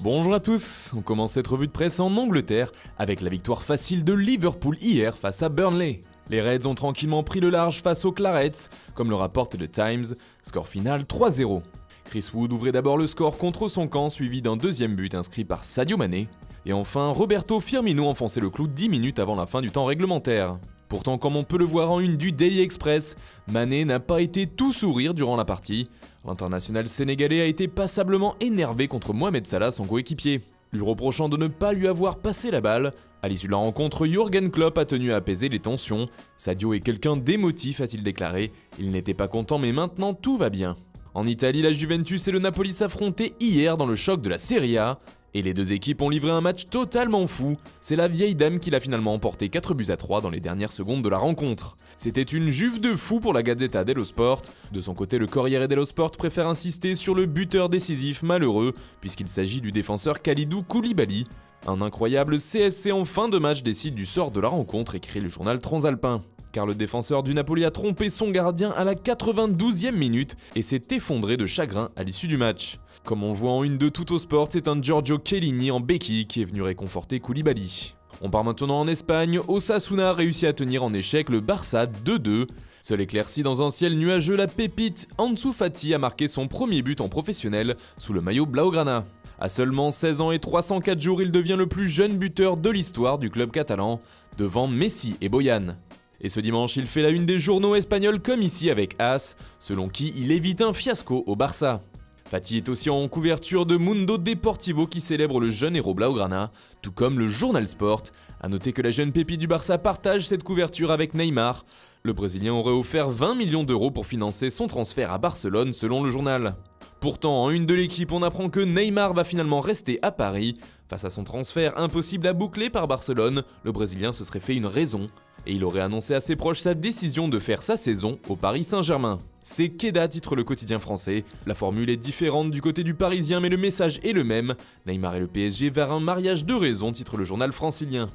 Bonjour à tous, on commence cette revue de presse en Angleterre avec la victoire facile de Liverpool hier face à Burnley. Les Reds ont tranquillement pris le large face aux Clarets, comme le rapporte The Times, score final 3-0. Chris Wood ouvrait d'abord le score contre son camp, suivi d'un deuxième but inscrit par Sadio Mané. Et enfin, Roberto Firmino enfonçait le clou 10 minutes avant la fin du temps réglementaire. Pourtant, comme on peut le voir en une du Daily Express, Mané n'a pas été tout sourire durant la partie. L'international sénégalais a été passablement énervé contre Mohamed Salah, son coéquipier, lui reprochant de ne pas lui avoir passé la balle. À l'issue de la rencontre, Jürgen Klopp a tenu à apaiser les tensions. Sadio est quelqu'un d'émotif, a-t-il déclaré. Il n'était pas content, mais maintenant tout va bien. En Italie, la Juventus et le Napoli s'affrontaient hier dans le choc de la Serie A. Et les deux équipes ont livré un match totalement fou. C'est la vieille dame qui l'a finalement emporté 4-3 dans les dernières secondes de la rencontre. C'était une juve de fou pour la Gazzetta dello Sport. De son côté, le Corriere dello Sport préfère insister sur le buteur décisif malheureux, puisqu'il s'agit du défenseur Kalidou Koulibaly. Un incroyable CSC en fin de match décide du sort de la rencontre, écrit le journal transalpin. Car le défenseur du Napoli a trompé son gardien à la 92e minute et s'est effondré de chagrin à l'issue du match. Comme on le voit en une de Tuttosport, c'est un Giorgio Chiellini en béquille qui est venu réconforter Koulibaly. On part maintenant en Espagne, Osasuna a réussi à tenir en échec le Barça 2-2. Seul éclairci dans un ciel nuageux, la pépite Ansu Fati a marqué son premier but en professionnel sous le maillot blaugrana. À seulement 16 ans et 304 jours, il devient le plus jeune buteur de l'histoire du club catalan, devant Messi et Boyan. Et ce dimanche, il fait la une des journaux espagnols comme ici avec AS, selon qui il évite un fiasco au Barça. Fati est aussi en couverture de Mundo Deportivo qui célèbre le jeune héros blaugrana, tout comme le journal Sport. A noter que la jeune pépite du Barça partage cette couverture avec Neymar. Le Brésilien aurait offert 20 millions d'euros pour financer son transfert à Barcelone selon le journal. Pourtant, en une de l'équipe, on apprend que Neymar va finalement rester à Paris. Face à son transfert impossible à boucler par Barcelone, le Brésilien se serait fait une raison. Et il aurait annoncé à ses proches sa décision de faire sa saison au Paris Saint-Germain. C'est Queda, titre le quotidien français. La formule est différente du côté du Parisien, mais le message est le même. Neymar et le PSG vers un mariage de raison, titre le journal francilien.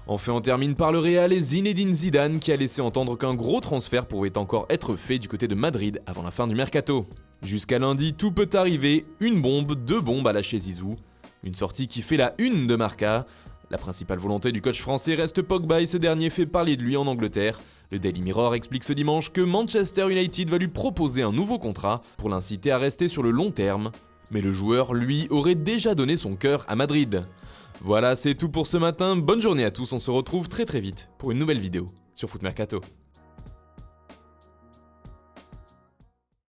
Enfin, on termine par le Real et Zinedine Zidane qui a laissé entendre qu'un gros transfert pouvait encore être fait du côté de Madrid avant la fin du mercato. Jusqu'à lundi, tout peut arriver, une bombe, deux bombes à la chez Zizou. Une sortie qui fait la une de Marca. La principale volonté du coach français reste Pogba et ce dernier fait parler de lui en Angleterre. Le Daily Mirror explique ce dimanche que Manchester United va lui proposer un nouveau contrat pour l'inciter à rester sur le long terme. Mais le joueur, lui, aurait déjà donné son cœur à Madrid. Voilà, c'est tout pour ce matin. Bonne journée à tous, on se retrouve très vite pour une nouvelle vidéo sur Foot Mercato.